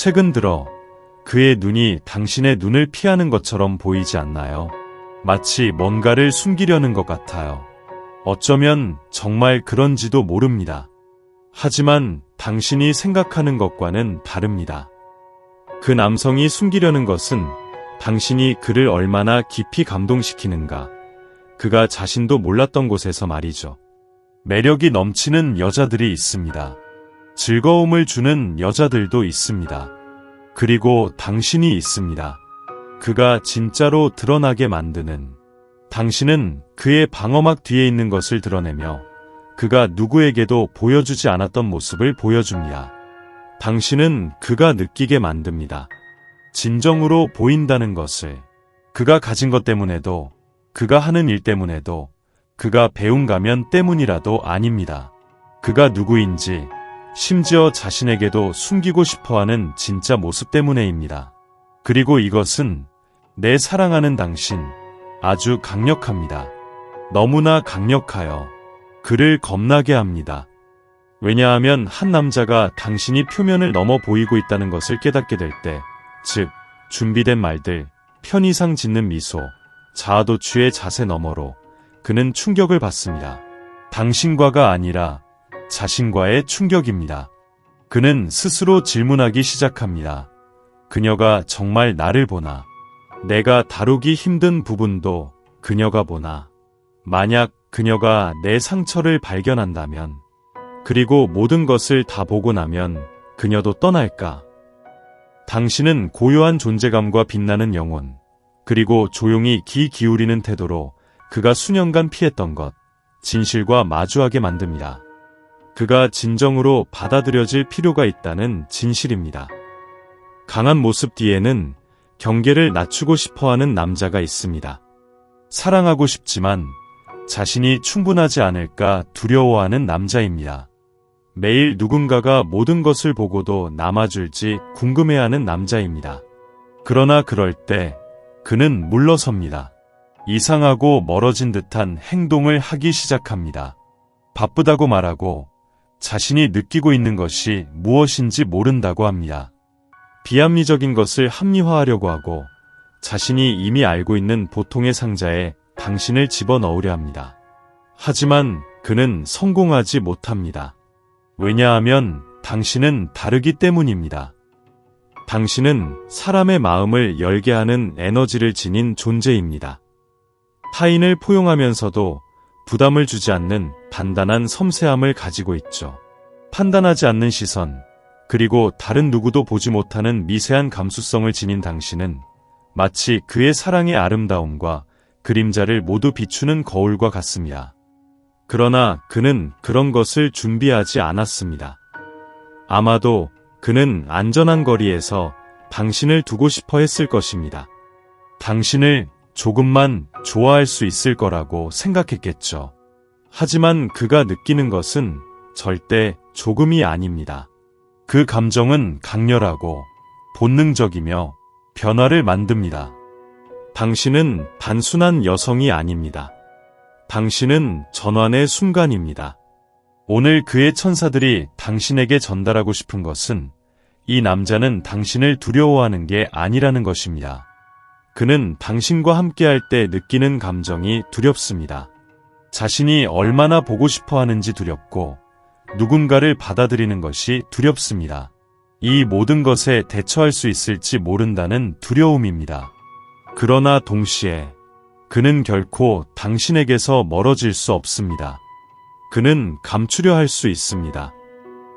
최근 들어 그의 눈이 당신의 눈을 피하는 것처럼 보이지 않나요? 마치 뭔가를 숨기려는 것 같아요. 어쩌면 정말 그런지도 모릅니다. 하지만 당신이 생각하는 것과는 다릅니다. 그 남성이 숨기려는 것은 당신이 그를 얼마나 깊이 감동시키는가, 그가 자신도 몰랐던 곳에서 말이죠. 매력이 넘치는 여자들이 있습니다. 즐거움을 주는 여자들도 있습니다. 그리고 당신이 있습니다. 그가 진짜로 드러나게 만드는. 당신은 그의 방어막 뒤에 있는 것을 드러내며 그가 누구에게도 보여주지 않았던 모습을 보여줍니다. 당신은 그가 느끼게 만듭니다. 진정으로 보인다는 것을. 그가 가진 것 때문에도, 그가 하는 일 때문에도, 그가 배운 가면 때문이라도 아닙니다. 그가 누구인지, 심지어 자신에게도 숨기고 싶어하는 진짜 모습 때문에입니다. 그리고 이것은 내 사랑하는 당신, 아주 강력합니다. 너무나 강력하여 그를 겁나게 합니다. 왜냐하면 한 남자가 당신이 표면을 넘어 보이고 있다는 것을 깨닫게 될 때, 즉 준비된 말들, 편의상 짓는 미소, 자아도취의 자세 너머로 그는 충격을 받습니다. 당신과가 아니라 자신과의 충격입니다. 그는 스스로 질문하기 시작합니다. 그녀가 정말 나를 보나? 내가 다루기 힘든 부분도 그녀가 보나? 만약 그녀가 내 상처를 발견한다면, 그리고 모든 것을 다 보고 나면 그녀도 떠날까? 당신은 고요한 존재감과 빛나는 영혼, 그리고 조용히 귀 기울이는 태도로 그가 수년간 피했던 것, 진실과 마주하게 만듭니다. 그가 진정으로 받아들여질 필요가 있다는 진실입니다. 강한 모습 뒤에는 경계를 낮추고 싶어하는 남자가 있습니다. 사랑하고 싶지만 자신이 충분하지 않을까 두려워하는 남자입니다. 매일 누군가가 모든 것을 보고도 남아줄지 궁금해하는 남자입니다. 그러나 그럴 때 그는 물러섭니다. 이상하고 멀어진 듯한 행동을 하기 시작합니다. 바쁘다고 말하고 자신이 느끼고 있는 것이 무엇인지 모른다고 합니다. 비합리적인 것을 합리화하려고 하고 자신이 이미 알고 있는 보통의 상자에 당신을 집어넣으려 합니다. 하지만 그는 성공하지 못합니다. 왜냐하면 당신은 다르기 때문입니다. 당신은 사람의 마음을 열게 하는 에너지를 지닌 존재입니다. 타인을 포용하면서도 부담을 주지 않는 단단한 섬세함을 가지고 있죠. 판단하지 않는 시선, 그리고 다른 누구도 보지 못하는 미세한 감수성을 지닌 당신은 마치 그의 사랑의 아름다움과 그림자를 모두 비추는 거울과 같습니다. 그러나 그는 그런 것을 준비하지 않았습니다. 아마도 그는 안전한 거리에서 당신을 두고 싶어 했을 것입니다. 당신을 조금만 좋아할 수 있을 거라고 생각했겠죠. 하지만 그가 느끼는 것은 절대 조금이 아닙니다. 그 감정은 강렬하고 본능적이며 변화를 만듭니다. 당신은 단순한 여성이 아닙니다. 당신은 전환의 순간입니다. 오늘 그의 천사들이 당신에게 전달하고 싶은 것은 이 남자는 당신을 두려워하는 게 아니라는 것입니다. 그는 당신과 함께할 때 느끼는 감정이 두렵습니다. 자신이 얼마나 보고 싶어 하는지 두렵고 누군가를 받아들이는 것이 두렵습니다. 이 모든 것에 대처할 수 있을지 모른다는 두려움입니다. 그러나 동시에 그는 결코 당신에게서 멀어질 수 없습니다. 그는 감추려 할 수 있습니다.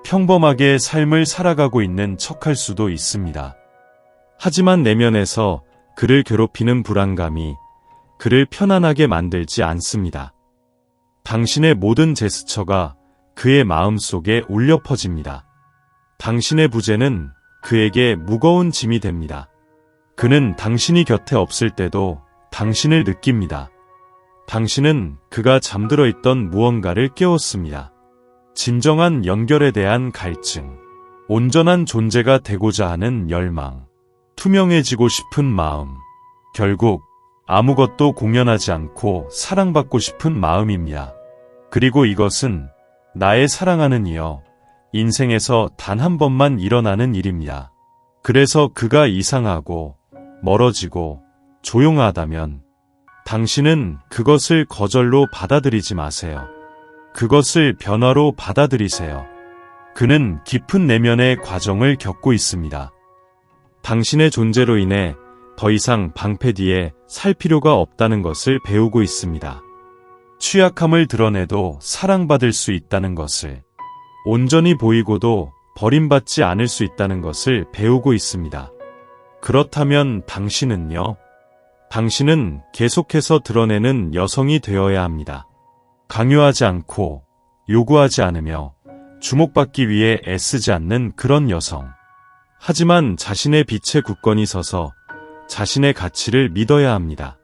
평범하게 삶을 살아가고 있는 척할 수도 있습니다. 하지만 내면에서 그를 괴롭히는 불안감이 그를 편안하게 만들지 않습니다. 당신의 모든 제스처가 그의 마음속에 울려 퍼집니다. 당신의 부재는 그에게 무거운 짐이 됩니다. 그는 당신이 곁에 없을 때도 당신을 느낍니다. 당신은 그가 잠들어 있던 무언가를 깨웠습니다. 진정한 연결에 대한 갈증, 온전한 존재가 되고자 하는 열망, 투명해지고 싶은 마음, 결국 아무것도 공연하지 않고 사랑받고 싶은 마음입니다. 그리고 이것은 나의 사랑하는 이여, 인생에서 단 한 번만 일어나는 일입니다. 그래서 그가 이상하고 멀어지고 조용하다면 당신은 그것을 거절로 받아들이지 마세요. 그것을 변화로 받아들이세요. 그는 깊은 내면의 과정을 겪고 있습니다. 당신의 존재로 인해 더 이상 방패 뒤에 살 필요가 없다는 것을 배우고 있습니다. 취약함을 드러내도 사랑받을 수 있다는 것을, 온전히 보이고도 버림받지 않을 수 있다는 것을 배우고 있습니다. 그렇다면 당신은요? 당신은 계속해서 드러내는 여성이 되어야 합니다. 강요하지 않고 요구하지 않으며 주목받기 위해 애쓰지 않는 그런 여성. 하지만 자신의 빛에 굳건히 서서 자신의 가치를 믿어야 합니다.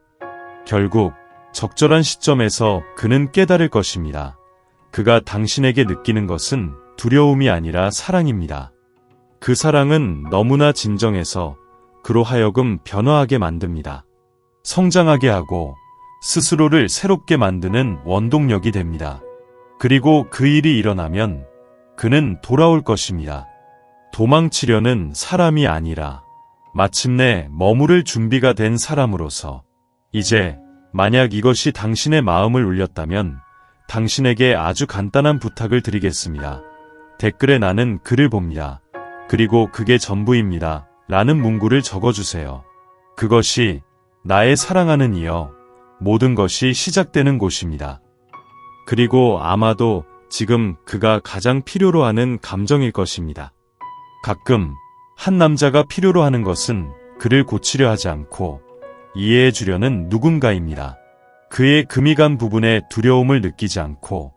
결국 적절한 시점에서 그는 깨달을 것입니다. 그가 당신에게 느끼는 것은 두려움이 아니라 사랑입니다. 그 사랑은 너무나 진정해서 그로 하여금 변화하게 만듭니다. 성장하게 하고 스스로를 새롭게 만드는 원동력이 됩니다. 그리고 그 일이 일어나면 그는 돌아올 것입니다. 도망치려는 사람이 아니라 마침내 머무를 준비가 된 사람으로서. 이제 만약 이것이 당신의 마음을 울렸다면 당신에게 아주 간단한 부탁을 드리겠습니다. 댓글에 나는 글을 봅니다. 그리고 그게 전부입니다. 라는 문구를 적어주세요. 그것이 나의 사랑하는 이여 모든 것이 시작되는 곳입니다. 그리고 아마도 지금 그가 가장 필요로 하는 감정일 것입니다. 가끔 한 남자가 필요로 하는 것은 그를 고치려 하지 않고 이해해 주려는 누군가입니다. 그의 금이 간 부분에 두려움을 느끼지 않고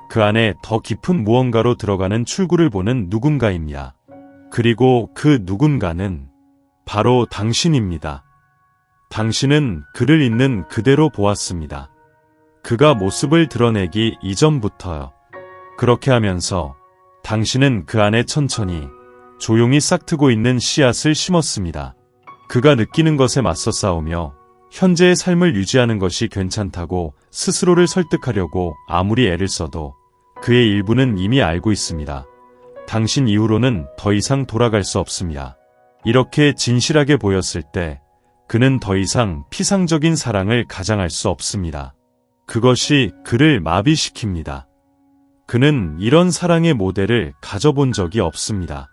그 안에 더 깊은 무언가로 들어가는 출구를 보는 누군가입니다. 그리고 그 누군가는 바로 당신입니다. 당신은 그를 있는 그대로 보았습니다. 그가 모습을 드러내기 이전부터요. 그렇게 하면서 당신은 그 안에 천천히 조용히 싹트고 있는 씨앗을 심었습니다. 그가 느끼는 것에 맞서 싸우며 현재의 삶을 유지하는 것이 괜찮다고 스스로를 설득하려고 아무리 애를 써도 그의 일부는 이미 알고 있습니다. 당신 이후로는 더 이상 돌아갈 수 없습니다. 이렇게 진실하게 보였을 때 그는 더 이상 피상적인 사랑을 가장할 수 없습니다. 그것이 그를 마비시킵니다. 그는 이런 사랑의 모델을 가져본 적이 없습니다.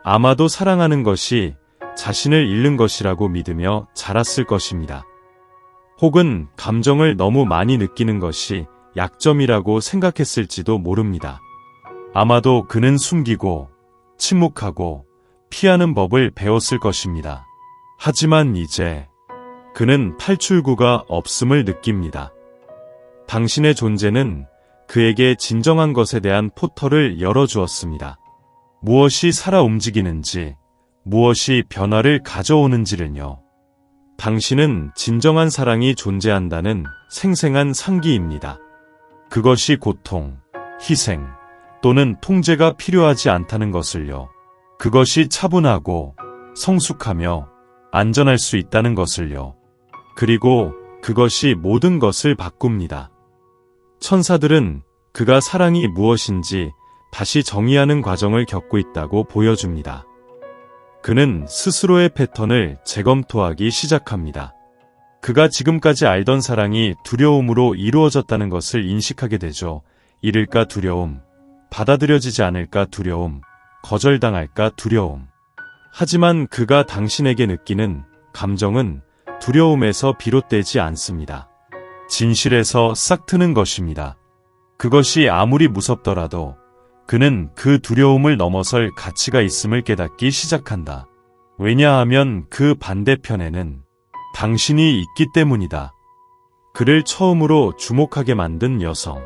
아마도 사랑하는 것이 자신을 잃는 것이라고 믿으며 자랐을 것입니다. 혹은 감정을 너무 많이 느끼는 것이 약점이라고 생각했을지도 모릅니다. 아마도 그는 숨기고 침묵하고 피하는 법을 배웠을 것입니다. 하지만 이제 그는 탈출구가 없음을 느낍니다. 당신의 존재는 그에게 진정한 것에 대한 포털을 열어주었습니다. 무엇이 살아 움직이는지, 무엇이 변화를 가져오는지를요. 당신은 진정한 사랑이 존재한다는 생생한 상기입니다. 그것이 고통, 희생 또는 통제가 필요하지 않다는 것을요. 그것이 차분하고 성숙하며 안전할 수 있다는 것을요. 그리고 그것이 모든 것을 바꿉니다. 천사들은 그가 사랑이 무엇인지 다시 정의하는 과정을 겪고 있다고 보여줍니다. 그는 스스로의 패턴을 재검토하기 시작합니다. 그가 지금까지 알던 사랑이 두려움으로 이루어졌다는 것을 인식하게 되죠. 잃을까 두려움, 받아들여지지 않을까 두려움, 거절당할까 두려움. 하지만 그가 당신에게 느끼는 감정은 두려움에서 비롯되지 않습니다. 진실에서 싹트는 것입니다. 그것이 아무리 무섭더라도 그는 그 두려움을 넘어설 가치가 있음을 깨닫기 시작한다. 왜냐하면 그 반대편에는 당신이 있기 때문이다. 그를 처음으로 주목하게 만든 여성.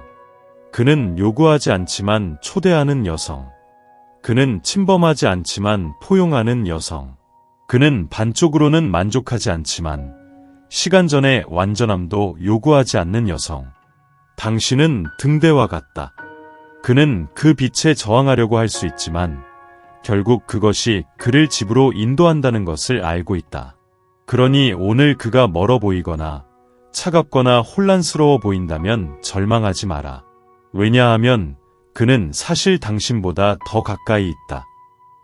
그는 요구하지 않지만 초대하는 여성. 그는 침범하지 않지만 포용하는 여성. 그는 반쪽으로는 만족하지 않지만 시간전의 완전함도 요구하지 않는 여성. 당신은 등대와 같다. 그는 그 빛에 저항하려고 할 수 있지만 결국 그것이 그를 집으로 인도한다는 것을 알고 있다. 그러니 오늘 그가 멀어 보이거나 차갑거나 혼란스러워 보인다면 절망하지 마라. 왜냐하면 그는 사실 당신보다 더 가까이 있다.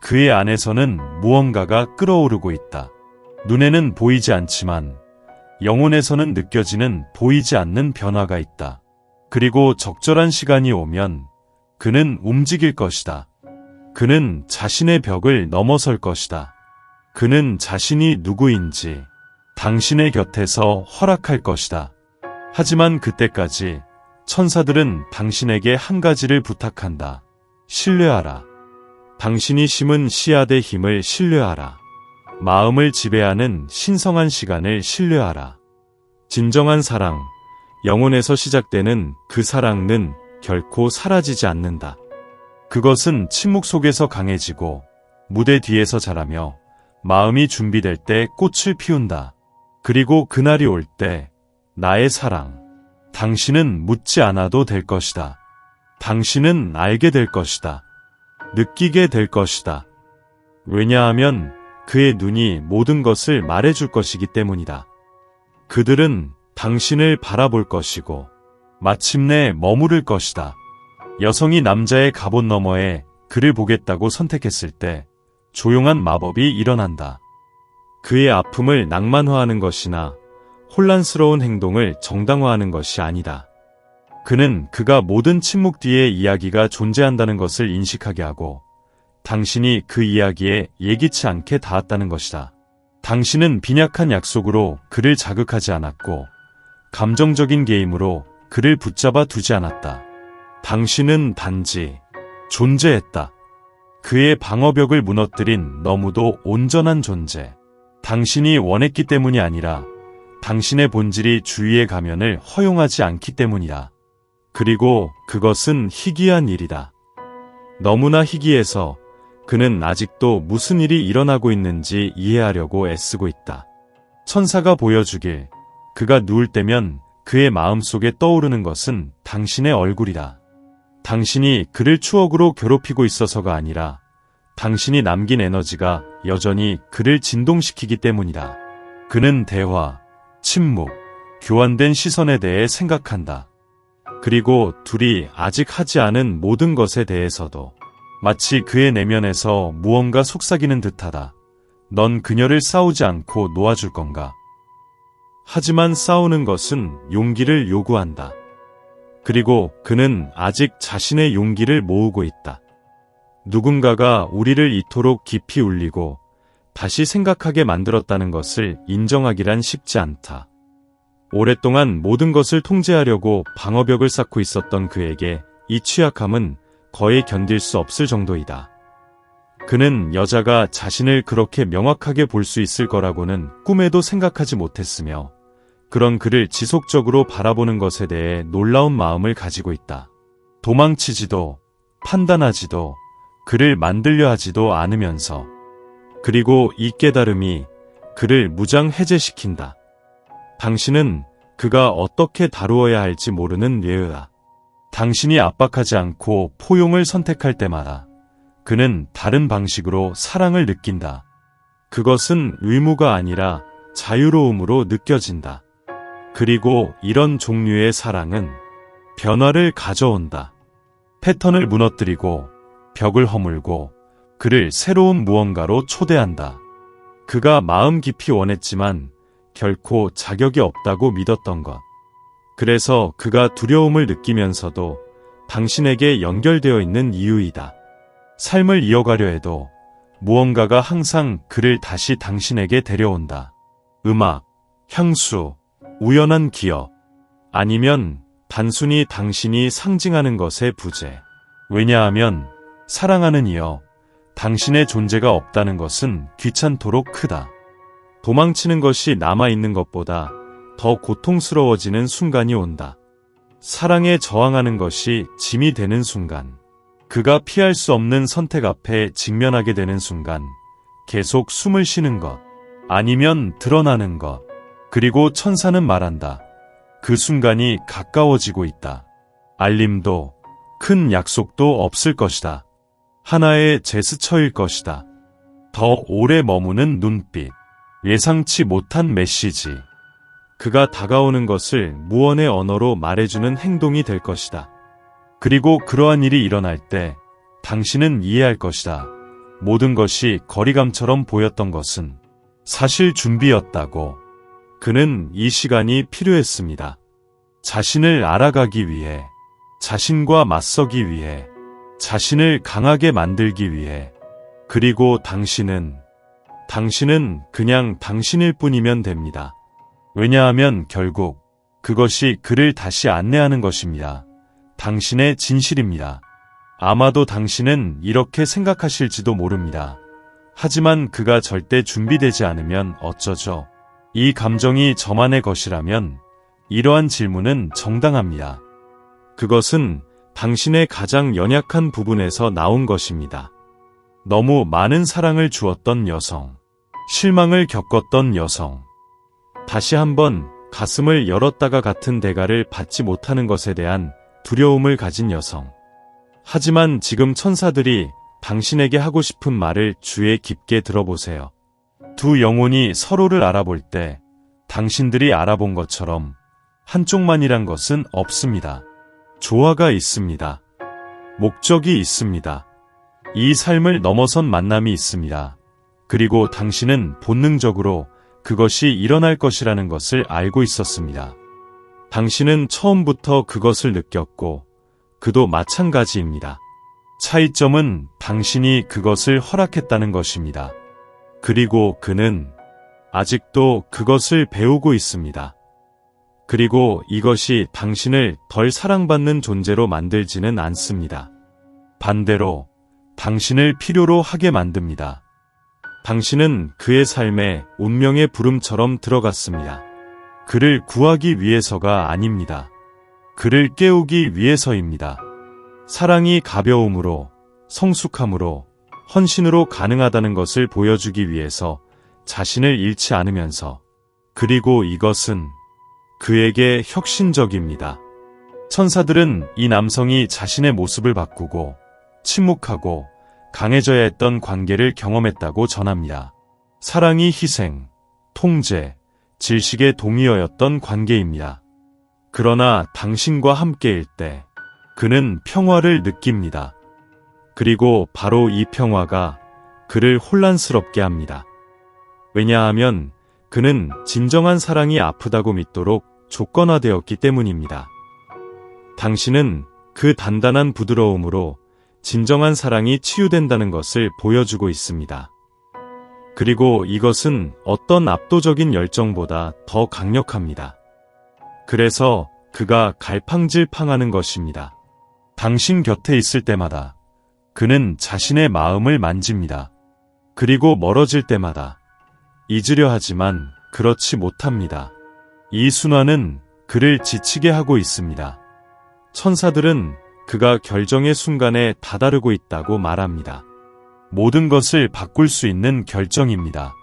그의 안에서는 무언가가 끓어오르고 있다. 눈에는 보이지 않지만 영혼에서는 느껴지는 보이지 않는 변화가 있다. 그리고 적절한 시간이 오면 그는 움직일 것이다. 그는 자신의 벽을 넘어설 것이다. 그는 자신이 누구인지 당신의 곁에서 허락할 것이다. 하지만 그때까지 천사들은 당신에게 한 가지를 부탁한다. 신뢰하라. 당신이 심은 씨앗의 힘을 신뢰하라. 마음을 지배하는 신성한 시간을 신뢰하라. 진정한 사랑, 영혼에서 시작되는 그 사랑은 결코 사라지지 않는다. 그것은 침묵 속에서 강해지고 무대 뒤에서 자라며 마음이 준비될 때 꽃을 피운다. 그리고 그날이 올 때 나의 사랑, 당신은 묻지 않아도 될 것이다. 당신은 알게 될 것이다. 느끼게 될 것이다. 왜냐하면 그의 눈이 모든 것을 말해줄 것이기 때문이다. 그들은 당신을 바라볼 것이고 마침내 머무를 것이다. 여성이 남자의 갑옷 너머에 그를 보겠다고 선택했을 때 조용한 마법이 일어난다. 그의 아픔을 낭만화하는 것이나 혼란스러운 행동을 정당화하는 것이 아니다. 그는 그가 모든 침묵 뒤에 이야기가 존재한다는 것을 인식하게 하고 당신이 그 이야기에 예기치 않게 닿았다는 것이다. 당신은 빈약한 약속으로 그를 자극하지 않았고 감정적인 게임으로 그를 붙잡아 두지 않았다. 당신은 단지 존재했다. 그의 방어벽을 무너뜨린 너무도 온전한 존재. 당신이 원했기 때문이 아니라 당신의 본질이 주위의 가면을 허용하지 않기 때문이다. 그리고 그것은 희귀한 일이다. 너무나 희귀해서 그는 아직도 무슨 일이 일어나고 있는지 이해하려고 애쓰고 있다. 천사가 보여주길 그가 누울 때면 그의 마음속에 떠오르는 것은 당신의 얼굴이다. 당신이 그를 추억으로 괴롭히고 있어서가 아니라 당신이 남긴 에너지가 여전히 그를 진동시키기 때문이다. 그는 대화, 침묵, 교환된 시선에 대해 생각한다. 그리고 둘이 아직 하지 않은 모든 것에 대해서도 마치 그의 내면에서 무언가 속삭이는 듯하다. 넌 그녀를 싸우지 않고 놓아줄 건가? 하지만 싸우는 것은 용기를 요구한다. 그리고 그는 아직 자신의 용기를 모으고 있다. 누군가가 우리를 이토록 깊이 울리고 다시 생각하게 만들었다는 것을 인정하기란 쉽지 않다. 오랫동안 모든 것을 통제하려고 방어벽을 쌓고 있었던 그에게 이 취약함은 거의 견딜 수 없을 정도이다. 그는 여자가 자신을 그렇게 명확하게 볼 수 있을 거라고는 꿈에도 생각하지 못했으며 그런 그를 지속적으로 바라보는 것에 대해 놀라운 마음을 가지고 있다. 도망치지도 판단하지도 그를 만들려 하지도 않으면서 그리고 이 깨달음이 그를 무장해제시킨다. 당신은 그가 어떻게 다루어야 할지 모르는 뇌의다. 당신이 압박하지 않고 포용을 선택할 때마다 그는 다른 방식으로 사랑을 느낀다. 그것은 의무가 아니라 자유로움으로 느껴진다. 그리고 이런 종류의 사랑은 변화를 가져온다. 패턴을 무너뜨리고 벽을 허물고 그를 새로운 무언가로 초대한다. 그가 마음 깊이 원했지만 결코 자격이 없다고 믿었던 것. 그래서 그가 두려움을 느끼면서도 당신에게 연결되어 있는 이유이다. 삶을 이어가려 해도 무언가가 항상 그를 다시 당신에게 데려온다. 음악, 향수, 우연한 기억, 아니면 단순히 당신이 상징하는 것의 부재. 왜냐하면 사랑하는 이여, 당신의 존재가 없다는 것은 귀찮도록 크다. 도망치는 것이 남아있는 것보다 더 고통스러워지는 순간이 온다. 사랑에 저항하는 것이 짐이 되는 순간, 그가 피할 수 없는 선택 앞에 직면하게 되는 순간, 계속 숨을 쉬는 것, 아니면 드러나는 것, 그리고 천사는 말한다. 그 순간이 가까워지고 있다. 알림도 큰 약속도 없을 것이다. 하나의 제스처일 것이다. 더 오래 머무는 눈빛, 예상치 못한 메시지. 그가 다가오는 것을 무언의 언어로 말해주는 행동이 될 것이다. 그리고 그러한 일이 일어날 때 당신은 이해할 것이다. 모든 것이 거리감처럼 보였던 것은 사실 준비였다고. 그는 이 시간이 필요했습니다. 자신을 알아가기 위해, 자신과 맞서기 위해, 자신을 강하게 만들기 위해. 그리고 당신은 그냥 당신일 뿐이면 됩니다. 왜냐하면 결국 그것이 그를 다시 안내하는 것입니다. 당신의 진실입니다. 아마도 당신은 이렇게 생각하실지도 모릅니다. 하지만 그가 절대 준비되지 않으면 어쩌죠? 이 감정이 저만의 것이라면 이러한 질문은 정당합니다. 그것은 당신의 가장 연약한 부분에서 나온 것입니다. 너무 많은 사랑을 주었던 여성, 실망을 겪었던 여성, 다시 한번 가슴을 열었다가 같은 대가를 받지 못하는 것에 대한 두려움을 가진 여성. 하지만 지금 천사들이 당신에게 하고 싶은 말을 주의 깊게 들어보세요. 두 영혼이 서로를 알아볼 때 당신들이 알아본 것처럼 한쪽만이란 것은 없습니다. 조화가 있습니다. 목적이 있습니다. 이 삶을 넘어선 만남이 있습니다. 그리고 당신은 본능적으로 그것이 일어날 것이라는 것을 알고 있었습니다. 당신은 처음부터 그것을 느꼈고 그도 마찬가지입니다. 차이점은 당신이 그것을 허락했다는 것입니다. 그리고 그는 아직도 그것을 배우고 있습니다. 그리고 이것이 당신을 덜 사랑받는 존재로 만들지는 않습니다. 반대로 당신을 필요로 하게 만듭니다. 당신은 그의 삶에 운명의 부름처럼 들어갔습니다. 그를 구하기 위해서가 아닙니다. 그를 깨우기 위해서입니다. 사랑이 가벼움으로, 성숙함으로, 헌신으로 가능하다는 것을 보여주기 위해서 자신을 잃지 않으면서. 그리고 이것은 그에게 혁신적입니다. 천사들은 이 남성이 자신의 모습을 바꾸고 침묵하고 강해져야 했던 관계를 경험했다고 전합니다. 사랑이 희생, 통제, 질식의 동의어였던 관계입니다. 그러나 당신과 함께일 때 그는 평화를 느낍니다. 그리고 바로 이 평화가 그를 혼란스럽게 합니다. 왜냐하면 그는 진정한 사랑이 아프다고 믿도록 조건화되었기 때문입니다. 당신은 그 단단한 부드러움으로 진정한 사랑이 치유된다는 것을 보여주고 있습니다. 그리고 이것은 어떤 압도적인 열정보다 더 강력합니다. 그래서 그가 갈팡질팡하는 것입니다. 당신 곁에 있을 때마다 그는 자신의 마음을 만집니다. 그리고 멀어질 때마다 잊으려 하지만 그렇지 못합니다. 이 순환은 그를 지치게 하고 있습니다. 천사들은 그가 결정의 순간에 다다르고 있다고 말합니다. 모든 것을 바꿀 수 있는 결정입니다.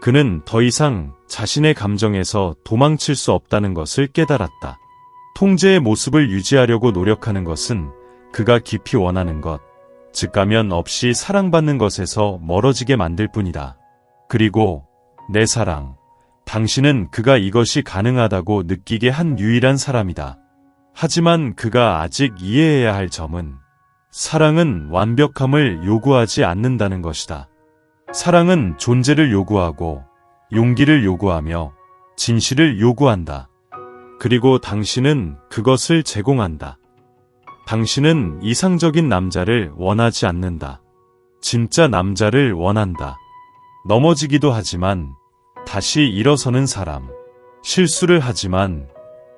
그는 더 이상 자신의 감정에서 도망칠 수 없다는 것을 깨달았다. 통제의 모습을 유지하려고 노력하는 것은 그가 깊이 원하는 것, 즉 가면 없이 사랑받는 것에서 멀어지게 만들 뿐이다. 그리고 내 사랑, 당신은 그가 이것이 가능하다고 느끼게 한 유일한 사람이다. 하지만 그가 아직 이해해야 할 점은 사랑은 완벽함을 요구하지 않는다는 것이다. 사랑은 존재를 요구하고 용기를 요구하며 진실을 요구한다. 그리고 당신은 그것을 제공한다. 당신은 이상적인 남자를 원하지 않는다. 진짜 남자를 원한다. 넘어지기도 하지만 다시 일어서는 사람. 실수를 하지만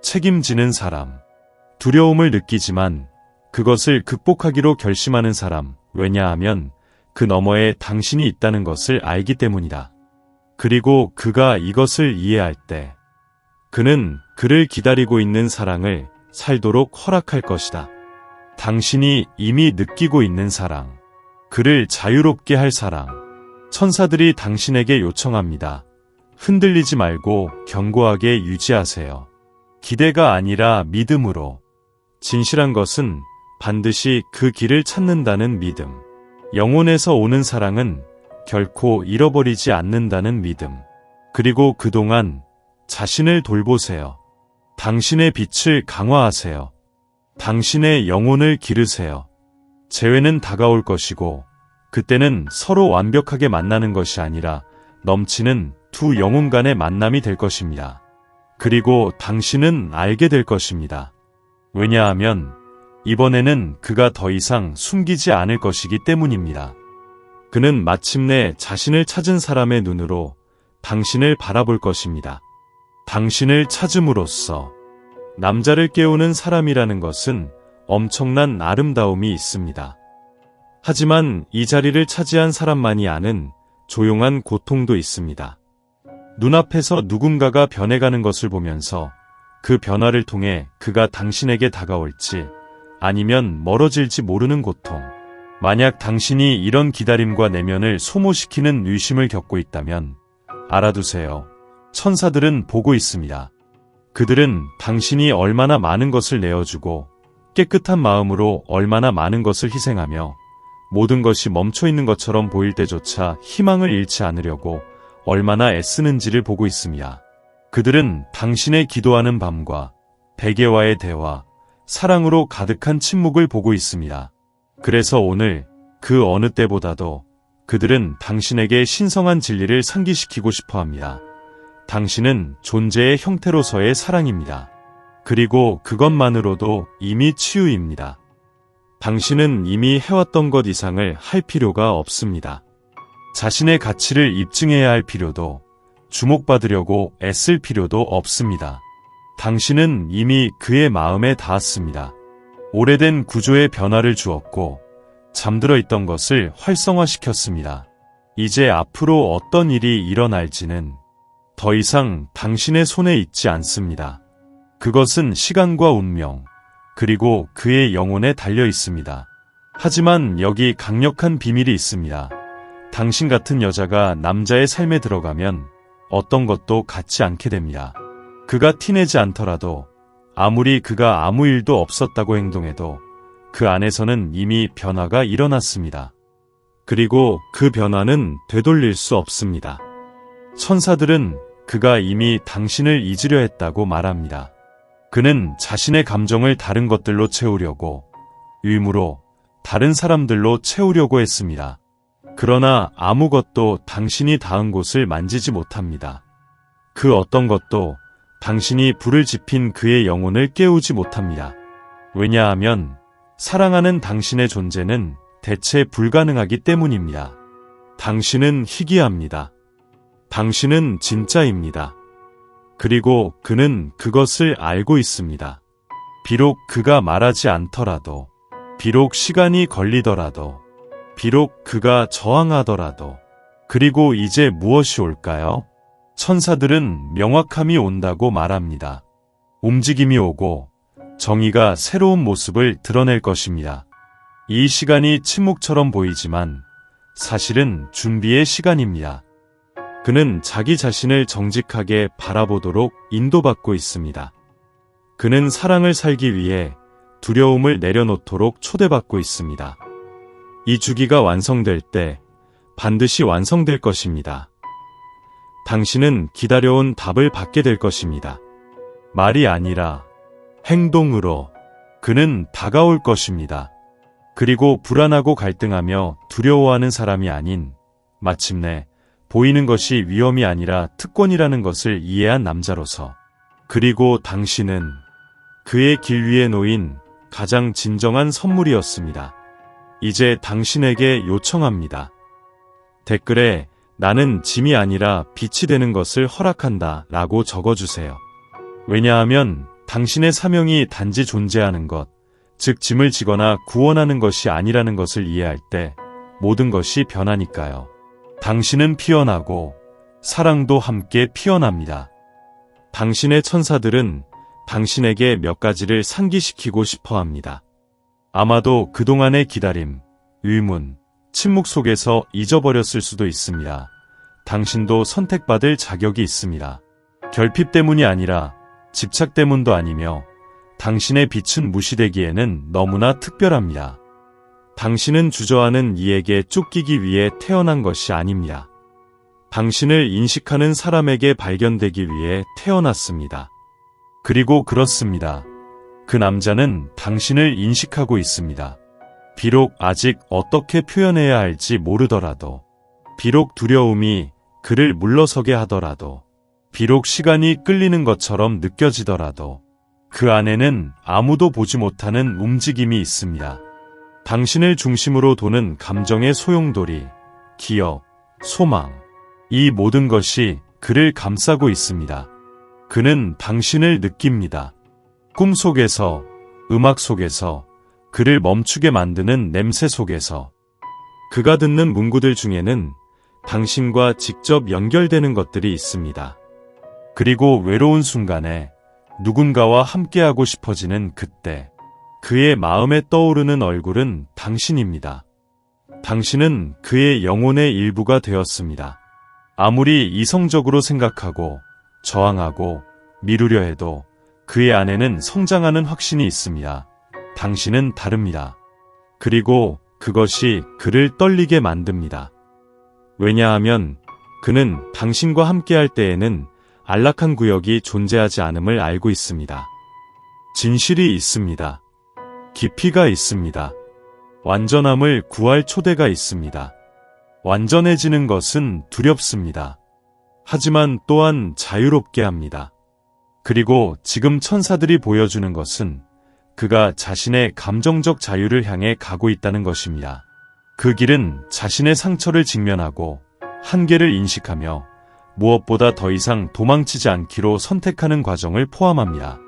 책임지는 사람. 두려움을 느끼지만 그것을 극복하기로 결심하는 사람. 왜냐하면 그 너머에 당신이 있다는 것을 알기 때문이다. 그리고 그가 이것을 이해할 때 그는 그를 기다리고 있는 사랑을 살도록 허락할 것이다. 당신이 이미 느끼고 있는 사랑. 그를 자유롭게 할 사랑. 천사들이 당신에게 요청합니다. 흔들리지 말고 견고하게 유지하세요. 기대가 아니라 믿음으로. 진실한 것은 반드시 그 길을 찾는다는 믿음. 영혼에서 오는 사랑은 결코 잃어버리지 않는다는 믿음. 그리고 그동안 자신을 돌보세요. 당신의 빛을 강화하세요. 당신의 영혼을 기르세요. 재회는 다가올 것이고 그때는 서로 완벽하게 만나는 것이 아니라 넘치는 두 영혼 간의 만남이 될 것입니다. 그리고 당신은 알게 될 것입니다. 왜냐하면 이번에는 그가 더 이상 숨기지 않을 것이기 때문입니다. 그는 마침내 자신을 찾은 사람의 눈으로 당신을 바라볼 것입니다. 당신을 찾음으로써 남자를 깨우는 사람이라는 것은 엄청난 아름다움이 있습니다. 하지만 이 자리를 차지한 사람만이 아는 조용한 고통도 있습니다. 눈앞에서 누군가가 변해가는 것을 보면서 그 변화를 통해 그가 당신에게 다가올지 아니면 멀어질지 모르는 고통. 만약 당신이 이런 기다림과 내면을 소모시키는 의심을 겪고 있다면 알아두세요. 천사들은 보고 있습니다. 그들은 당신이 얼마나 많은 것을 내어주고 깨끗한 마음으로 얼마나 많은 것을 희생하며 모든 것이 멈춰 있는 것처럼 보일 때조차 희망을 잃지 않으려고 얼마나 애쓰는지를 보고 있습니다. 그들은 당신의 기도하는 밤과 베개와의 대화, 사랑으로 가득한 침묵을 보고 있습니다. 그래서 오늘 그 어느 때보다도 그들은 당신에게 신성한 진리를 상기시키고 싶어 합니다. 당신은 존재의 형태로서의 사랑입니다. 그리고 그것만으로도 이미 치유입니다. 당신은 이미 해왔던 것 이상을 할 필요가 없습니다. 자신의 가치를 입증해야 할 필요도, 주목받으려고 애쓸 필요도 없습니다. 당신은 이미 그의 마음에 닿았습니다. 오래된 구조의 변화를 주었고 잠들어 있던 것을 활성화시켰습니다. 이제 앞으로 어떤 일이 일어날지는 더 이상 당신의 손에 있지 않습니다. 그것은 시간과 운명, 그리고 그의 영혼에 달려 있습니다. 하지만 여기 강력한 비밀이 있습니다. 당신 같은 여자가 남자의 삶에 들어가면 어떤 것도 같지 않게 됩니다. 그가 티내지 않더라도 아무리 그가 아무 일도 없었다고 행동해도 그 안에서는 이미 변화가 일어났습니다. 그리고 그 변화는 되돌릴 수 없습니다. 천사들은 그가 이미 당신을 잊으려 했다고 말합니다. 그는 자신의 감정을 다른 것들로 채우려고, 의무로 다른 사람들로 채우려고 했습니다. 그러나 아무것도 당신이 닿은 곳을 만지지 못합니다. 그 어떤 것도 당신이 불을 지핀 그의 영혼을 깨우지 못합니다. 왜냐하면 사랑하는 당신의 존재는 대체 불가능하기 때문입니다. 당신은 희귀합니다. 당신은 진짜입니다. 그리고 그는 그것을 알고 있습니다. 비록 그가 말하지 않더라도, 비록 시간이 걸리더라도, 비록 그가 저항하더라도, 그리고 이제 무엇이 올까요? 천사들은 명확함이 온다고 말합니다. 움직임이 오고 정의가 새로운 모습을 드러낼 것입니다. 이 시간이 침묵처럼 보이지만 사실은 준비의 시간입니다. 그는 자기 자신을 정직하게 바라보도록 인도받고 있습니다. 그는 사랑을 살기 위해 두려움을 내려놓도록 초대받고 있습니다. 이 주기가 완성될 때 반드시 완성될 것입니다. 당신은 기다려온 답을 받게 될 것입니다. 말이 아니라 행동으로 그는 다가올 것입니다. 그리고 불안하고 갈등하며 두려워하는 사람이 아닌 마침내 보이는 것이 위험이 아니라 특권이라는 것을 이해한 남자로서, 그리고 당신은 그의 길 위에 놓인 가장 진정한 선물이었습니다. 이제 당신에게 요청합니다. 댓글에 나는 짐이 아니라 빛이 되는 것을 허락한다 라고 적어주세요. 왜냐하면 당신의 사명이 단지 존재하는 것, 즉 짐을 지거나 구원하는 것이 아니라는 것을 이해할 때 모든 것이 변하니까요. 당신은 피어나고 사랑도 함께 피어납니다. 당신의 천사들은 당신에게 몇 가지를 상기시키고 싶어 합니다. 아마도 그동안의 기다림, 의문, 침묵 속에서 잊어버렸을 수도 있습니다. 당신도 선택받을 자격이 있습니다. 결핍 때문이 아니라 집착 때문도 아니며 당신의 빛은 무시되기에는 너무나 특별합니다. 당신은 주저하는 이에게 쫓기기 위해 태어난 것이 아닙니다. 당신을 인식하는 사람에게 발견되기 위해 태어났습니다. 그리고 그렇습니다. 그 남자는 당신을 인식하고 있습니다. 비록 아직 어떻게 표현해야 할지 모르더라도, 비록 두려움이 그를 물러서게 하더라도, 비록 시간이 끌리는 것처럼 느껴지더라도 그 안에는 아무도 보지 못하는 움직임이 있습니다. 당신을 중심으로 도는 감정의 소용돌이, 기억, 소망, 이 모든 것이 그를 감싸고 있습니다. 그는 당신을 느낍니다. 꿈 속에서, 음악 속에서, 그를 멈추게 만드는 냄새 속에서. 그가 듣는 문구들 중에는 당신과 직접 연결되는 것들이 있습니다. 그리고 외로운 순간에 누군가와 함께하고 싶어지는 그때, 그의 마음에 떠오르는 얼굴은 당신입니다. 당신은 그의 영혼의 일부가 되었습니다. 아무리 이성적으로 생각하고 저항하고 미루려 해도 그의 안에는 성장하는 확신이 있습니다. 당신은 다릅니다. 그리고 그것이 그를 떨리게 만듭니다. 왜냐하면 그는 당신과 함께할 때에는 안락한 구역이 존재하지 않음을 알고 있습니다. 진실이 있습니다. 깊이가 있습니다. 완전함을 구할 초대가 있습니다. 완전해지는 것은 두렵습니다. 하지만 또한 자유롭게 합니다. 그리고 지금 천사들이 보여주는 것은 그가 자신의 감정적 자유를 향해 가고 있다는 것입니다. 그 길은 자신의 상처를 직면하고 한계를 인식하며 무엇보다 더 이상 도망치지 않기로 선택하는 과정을 포함합니다.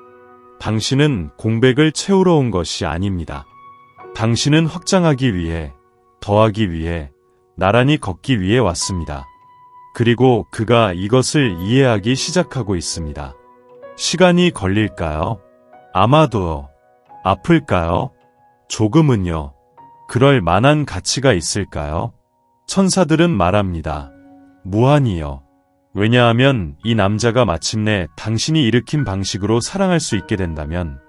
당신은 공백을 채우러 온 것이 아닙니다. 당신은 확장하기 위해, 더하기 위해, 나란히 걷기 위해 왔습니다. 그리고 그가 이것을 이해하기 시작하고 있습니다. 시간이 걸릴까요? 아마도. 아플까요? 조금은요. 그럴 만한 가치가 있을까요? 천사들은 말합니다. 무한히요. 왜냐하면 이 남자가 마침내 당신이 일으킨 방식으로 사랑할 수 있게 된다면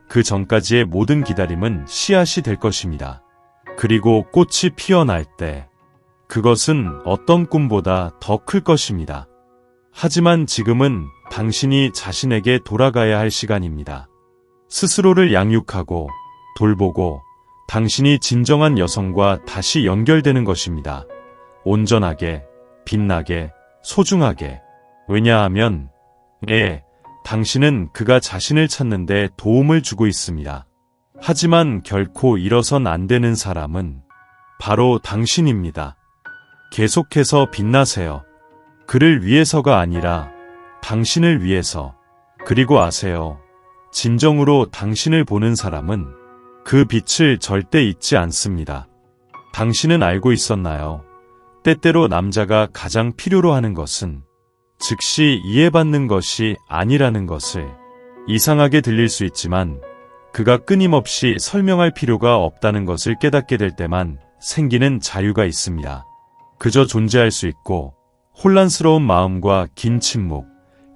그 전까지의 모든 기다림은 씨앗이 될 것입니다. 그리고 꽃이 피어날 때 그것은 어떤 꿈보다 더 클 것입니다. 하지만 지금은 당신이 자신에게 돌아가야 할 시간입니다. 스스로를 양육하고 돌보고 당신이 진정한 여성과 다시 연결되는 것입니다. 온전하게, 빛나게, 소중하게. 왜냐하면, 당신은 그가 자신을 찾는데 도움을 주고 있습니다. 하지만 결코 일어선 안 되는 사람은 바로 당신입니다. 계속해서 빛나세요. 그를 위해서가 아니라 당신을 위해서. 그리고 아세요. 진정으로 당신을 보는 사람은 그 빛을 절대 잊지 않습니다. 당신은 알고 있었나요? 때때로 남자가 가장 필요로 하는 것은 즉시 이해받는 것이 아니라는 것을. 이상하게 들릴 수 있지만 그가 끊임없이 설명할 필요가 없다는 것을 깨닫게 될 때만 생기는 자유가 있습니다. 그저 존재할 수 있고 혼란스러운 마음과 긴 침묵,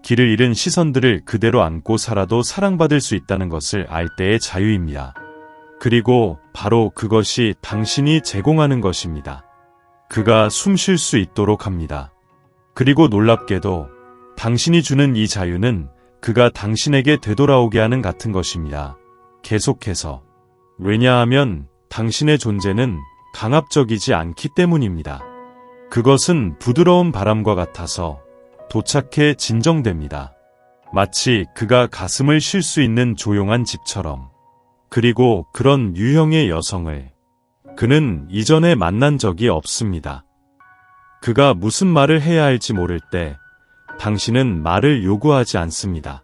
길을 잃은 시선들을 그대로 안고 살아도 사랑받을 수 있다는 것을 알 때의 자유입니다. 그리고 바로 그것이 당신이 제공하는 것입니다. 그가 숨 쉴 수 있도록 합니다. 그리고 놀랍게도 당신이 주는 이 자유는 그가 당신에게 되돌아오게 하는 같은 것입니다. 계속해서. 왜냐하면 당신의 존재는 강압적이지 않기 때문입니다. 그것은 부드러운 바람과 같아서 도착해 진정됩니다. 마치 그가 가슴을 쉴 수 있는 조용한 집처럼. 그리고 그런 유형의 여성을 그는 이전에 만난 적이 없습니다. 그가 무슨 말을 해야 할지 모를 때 당신은 말을 요구하지 않습니다.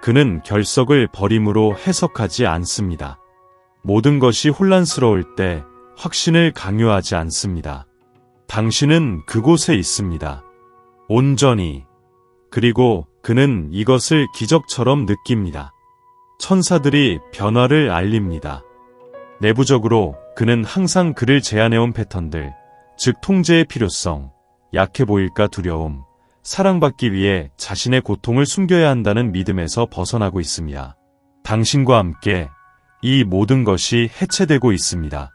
그는 결석을 버림으로 해석하지 않습니다. 모든 것이 혼란스러울 때 확신을 강요하지 않습니다. 당신은 그곳에 있습니다. 온전히. 그리고 그는 이것을 기적처럼 느낍니다. 천사들이 변화를 알립니다. 내부적으로 그는 항상 그를 제안해온 패턴들, 즉 통제의 필요성, 약해 보일까 두려움, 사랑받기 위해 자신의 고통을 숨겨야 한다는 믿음에서 벗어나고 있습니다. 당신과 함께 이 모든 것이 해체되고 있습니다.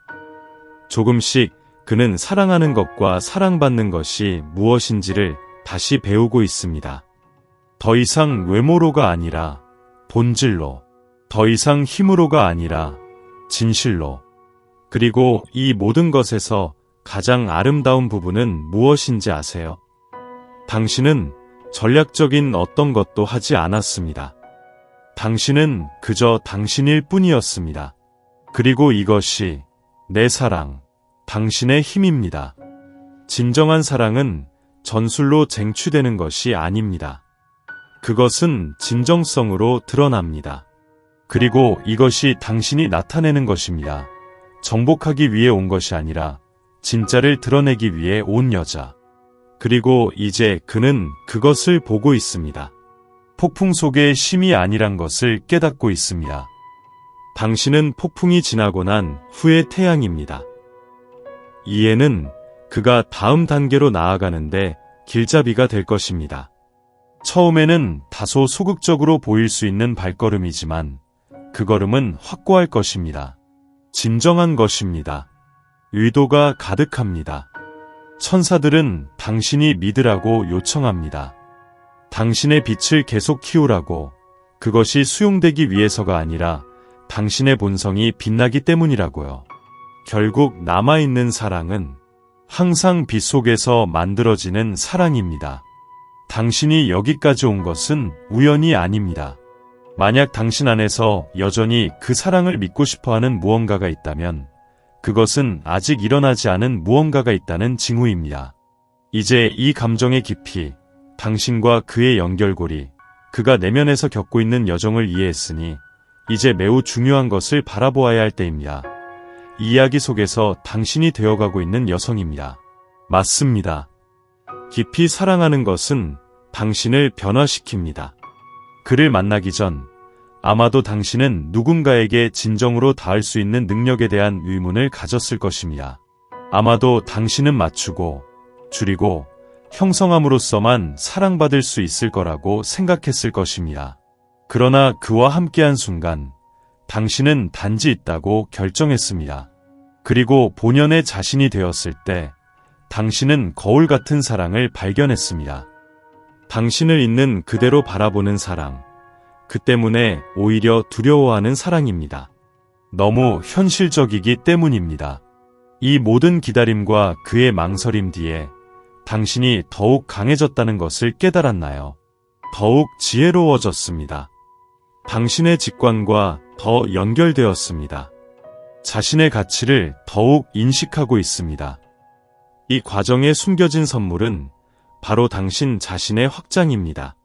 조금씩 그는 사랑하는 것과 사랑받는 것이 무엇인지를 다시 배우고 있습니다. 더 이상 외모로가 아니라 본질로, 더 이상 힘으로가 아니라 진실로. 그리고 이 모든 것에서 가장 아름다운 부분은 무엇인지 아세요? 당신은 전략적인 어떤 것도 하지 않았습니다. 당신은 그저 당신일 뿐이었습니다. 그리고 이것이 내 사랑, 당신의 힘입니다. 진정한 사랑은 전술로 쟁취되는 것이 아닙니다. 그것은 진정성으로 드러납니다. 그리고 이것이 당신이 나타내는 것입니다. 정복하기 위해 온 것이 아니라 진짜를 드러내기 위해 온 여자. 그리고 이제 그는 그것을 보고 있습니다. 폭풍 속의 심이 아니란 것을 깨닫고 있습니다. 당신은 폭풍이 지나고 난 후의 태양입니다. 이해는 그가 다음 단계로 나아가는데 길잡이가 될 것입니다. 처음에는 다소 소극적으로 보일 수 있는 발걸음이지만 그 걸음은 확고할 것입니다. 진정한 것입니다. 의도가 가득합니다. 천사들은 당신이 믿으라고 요청합니다. 당신의 빛을 계속 키우라고. 그것이 수용되기 위해서가 아니라 당신의 본성이 빛나기 때문이라고요. 결국 남아있는 사랑은 항상 빛 속에서 만들어지는 사랑입니다. 당신이 여기까지 온 것은 우연이 아닙니다. 만약 당신 안에서 여전히 그 사랑을 믿고 싶어하는 무언가가 있다면 그것은 아직 일어나지 않은 무언가가 있다는 징후입니다. 이제 이 감정의 깊이, 당신과 그의 연결고리, 그가 내면에서 겪고 있는 여정을 이해했으니 이제 매우 중요한 것을 바라보아야 할 때입니다. 이 이야기 속에서 당신이 되어가고 있는 여성입니다. 맞습니다. 깊이 사랑하는 것은 당신을 변화시킵니다. 그를 만나기 전 아마도 당신은 누군가에게 진정으로 닿을 수 있는 능력에 대한 의문을 가졌을 것입니다. 아마도 당신은 맞추고 줄이고 형성함으로써만 사랑받을 수 있을 거라고 생각했을 것입니다. 그러나 그와 함께한 순간 당신은 단지 있다고 결정했습니다. 그리고 본연의 자신이 되었을 때 당신은 거울 같은 사랑을 발견했습니다. 당신을 있는 그대로 바라보는 사랑. 그 때문에 오히려 두려워하는 사랑입니다. 너무 현실적이기 때문입니다. 이 모든 기다림과 그의 망설임 뒤에 당신이 더욱 강해졌다는 것을 깨달았나요? 더욱 지혜로워졌습니다. 당신의 직관과 더 연결되었습니다. 자신의 가치를 더욱 인식하고 있습니다. 이 과정에 숨겨진 선물은 바로 당신 자신의 확장입니다.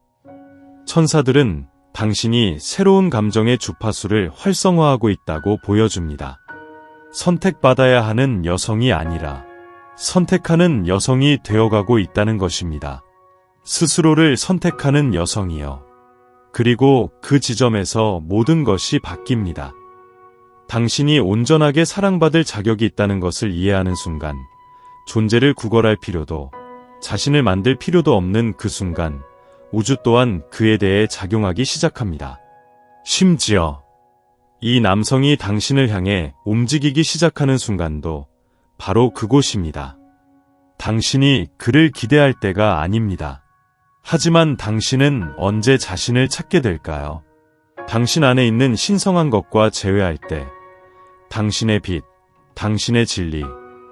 천사들은 당신이 새로운 감정의 주파수를 활성화하고 있다고 보여줍니다. 선택받아야 하는 여성이 아니라 선택하는 여성이 되어가고 있다는 것입니다. 스스로를 선택하는 여성이요. 그리고 그 지점에서 모든 것이 바뀝니다. 당신이 온전하게 사랑받을 자격이 있다는 것을 이해하는 순간, 존재를 구걸할 필요도, 자신을 만들 필요도 없는 그 순간, 우주 또한 그에 대해 작용하기 시작합니다. 심지어 이 남성이 당신을 향해 움직이기 시작하는 순간도 바로 그곳입니다. 당신이 그를 기대할 때가 아닙니다. 하지만 당신은 언제 자신을 찾게 될까요? 당신 안에 있는 신성한 것과 재회할 때, 당신의 빛, 당신의 진리,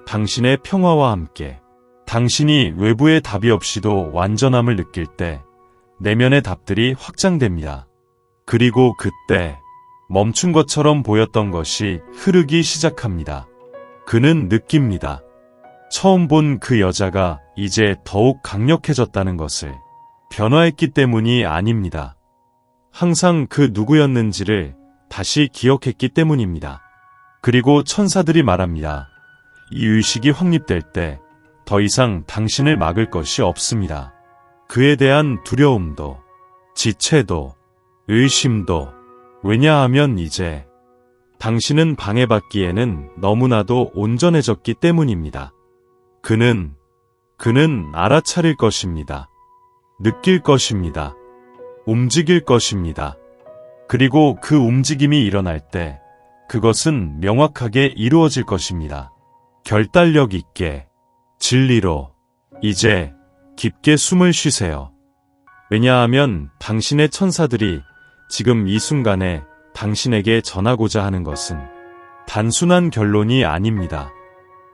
당신의 평화와 함께, 당신이 외부의 답이 없이도 완전함을 느낄 때, 내면의 답들이 확장됩니다. 그리고 그때 멈춘 것처럼 보였던 것이 흐르기 시작합니다. 그는 느낍니다. 처음 본 그 여자가 이제 더욱 강력해졌다는 것을. 변화했기 때문이 아닙니다. 항상 그 누구였는지를 다시 기억했기 때문입니다. 그리고 천사들이 말합니다. 이 의식이 확립될 때 더 이상 당신을 막을 것이 없습니다. 그에 대한 두려움도, 지체도, 의심도. 왜냐하면 이제 당신은 방해받기에는 너무나도 온전해졌기 때문입니다. 그는 알아차릴 것입니다. 느낄 것입니다. 움직일 것입니다. 그리고 그 움직임이 일어날 때 그것은 명확하게 이루어질 것입니다. 결단력 있게, 진리로. 이제 깊게 숨을 쉬세요. 왜냐하면 당신의 천사들이 지금 이 순간에 당신에게 전하고자 하는 것은 단순한 결론이 아닙니다.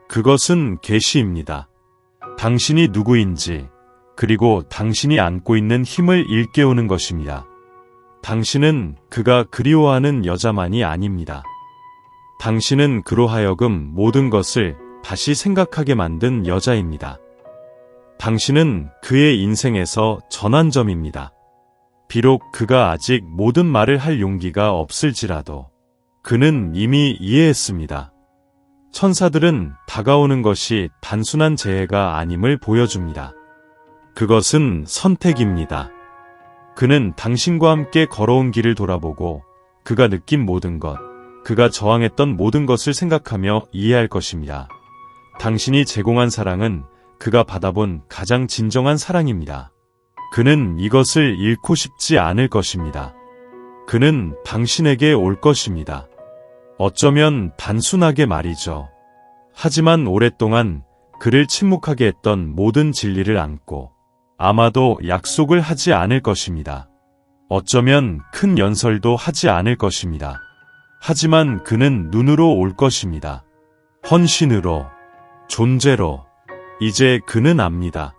그것은 계시입니다. 당신이 누구인지, 그리고 당신이 안고 있는 힘을 일깨우는 것입니다. 당신은 그가 그리워하는 여자만이 아닙니다. 당신은 그로 하여금 모든 것을 다시 생각하게 만든 여자입니다. 당신은 그의 인생에서 전환점입니다. 비록 그가 아직 모든 말을 할 용기가 없을지라도 그는 이미 이해했습니다. 천사들은 다가오는 것이 단순한 재해가 아님을 보여줍니다. 그것은 선택입니다. 그는 당신과 함께 걸어온 길을 돌아보고 그가 느낀 모든 것, 그가 저항했던 모든 것을 생각하며 이해할 것입니다. 당신이 제공한 사랑은 그가 받아본 가장 진정한 사랑입니다. 그는 이것을 잃고 싶지 않을 것입니다. 그는 당신에게 올 것입니다. 어쩌면 단순하게 말이죠. 하지만 오랫동안 그를 침묵하게 했던 모든 진리를 안고 아마도 약속을 하지 않을 것입니다. 어쩌면 큰 연설도 하지 않을 것입니다. 하지만 그는 눈으로 올 것입니다. 헌신으로, 존재로. 이제 그는 압니다.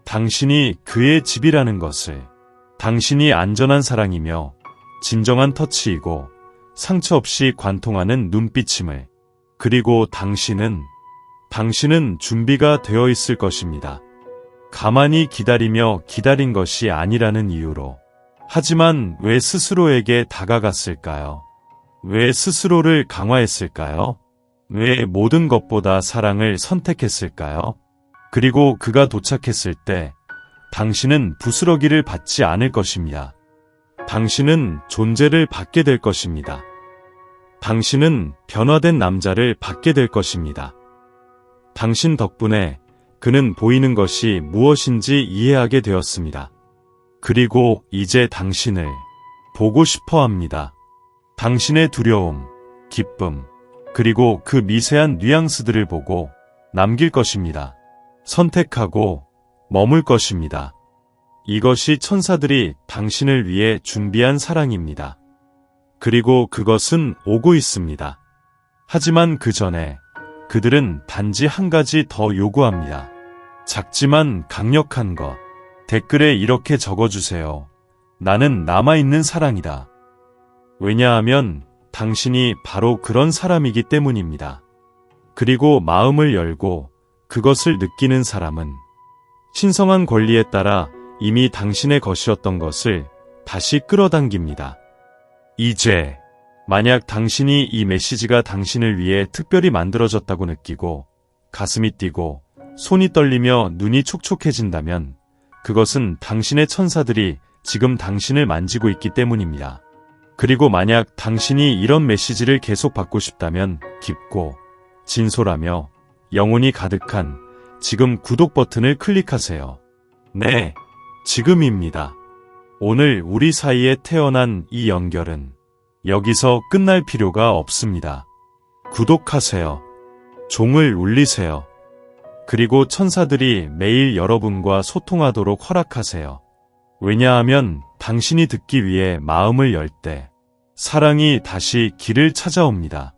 당신이 그의 집이라는 것을, 당신이 안전한 사랑이며 진정한 터치이고 상처 없이 관통하는 눈빛임을, 그리고 당신은 준비가 되어 있을 것입니다. 가만히 기다리며 기다린 것이 아니라는 이유로. 하지만 왜 스스로에게 다가갔을까요? 왜 스스로를 강화했을까요? 왜 모든 것보다 사랑을 선택했을까요? 그리고 그가 도착했을 때 당신은 부스러기를 받지 않을 것입니다. 당신은 존재를 받게 될 것입니다. 당신은 변화된 남자를 받게 될 것입니다. 당신 덕분에 그는 보이는 것이 무엇인지 이해하게 되었습니다. 그리고 이제 당신을 보고 싶어 합니다. 당신의 두려움, 기쁨, 그리고 그 미세한 뉘앙스들을 보고 남길 것입니다. 선택하고 머물 것입니다. 이것이 천사들이 당신을 위해 준비한 사랑입니다. 그리고 그것은 오고 있습니다. 하지만 그 전에 그들은 단지 한 가지 더 요구합니다. 작지만 강력한 것. 댓글에 이렇게 적어주세요. 나는 남아있는 사랑이다. 왜냐하면 당신이 바로 그런 사람이기 때문입니다. 그리고 마음을 열고 그것을 느끼는 사람은 신성한 권리에 따라 이미 당신의 것이었던 것을 다시 끌어당깁니다. 이제 만약 당신이 이 메시지가 당신을 위해 특별히 만들어졌다고 느끼고 가슴이 뛰고 손이 떨리며 눈이 촉촉해진다면 그것은 당신의 천사들이 지금 당신을 만지고 있기 때문입니다. 그리고 만약 당신이 이런 메시지를 계속 받고 싶다면 깊고 진솔하며 영혼이 가득한 지금 구독 버튼을 클릭하세요. 네, 지금입니다. 오늘 우리 사이에 태어난 이 연결은 여기서 끝날 필요가 없습니다. 구독하세요. 종을 울리세요. 그리고 천사들이 매일 여러분과 소통하도록 허락하세요. 왜냐하면 당신이 듣기 위해 마음을 열 때 사랑이 다시 길을 찾아옵니다.